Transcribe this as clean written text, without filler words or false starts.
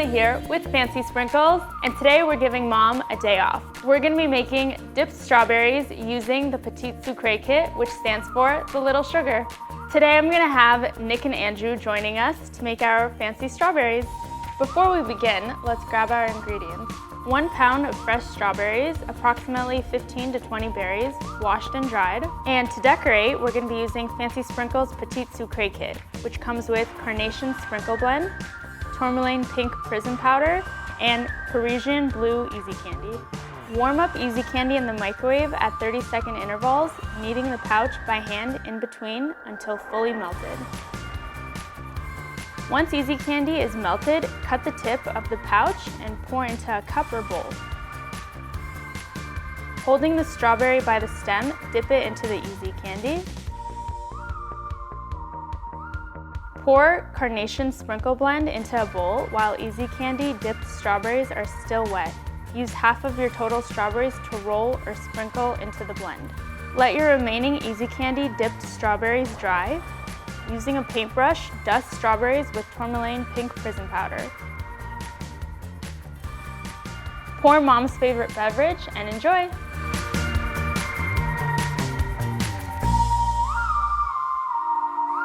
Julia here with Fancy Sprinkles, and today we're giving Mom a day off. We're gonna be making dipped strawberries using the Petite Sucré kit, which stands for the little sugar. Today I'm gonna have Nick and Andrew joining us to make our fancy strawberries. Before we begin, let's grab our ingredients. 1 pound of fresh strawberries, approximately 15 to 20 berries, washed and dried. And to decorate, we're gonna be using Fancy Sprinkles Petite Sucré kit, which comes with Carnation Sprinkle Blend, Tourmaline Pink Prism Powder, and Parisian Blue Easy Candy. Warm up Easy Candy in the microwave at 30-second intervals, kneading the pouch by hand in between until fully melted. Once Easy Candy is melted, cut the tip of the pouch and pour into a cup or bowl. Holding the strawberry by the stem, dip it into the Easy Candy. Pour Carnation Sprinkle Blend into a bowl while Easy Candy dipped strawberries are still wet. Use half of your total strawberries to roll or sprinkle into the blend. Let your remaining Easy Candy dipped strawberries dry. Using a paintbrush, dust strawberries with Tourmaline Pink Prism Powder. Pour Mom's favorite beverage and enjoy!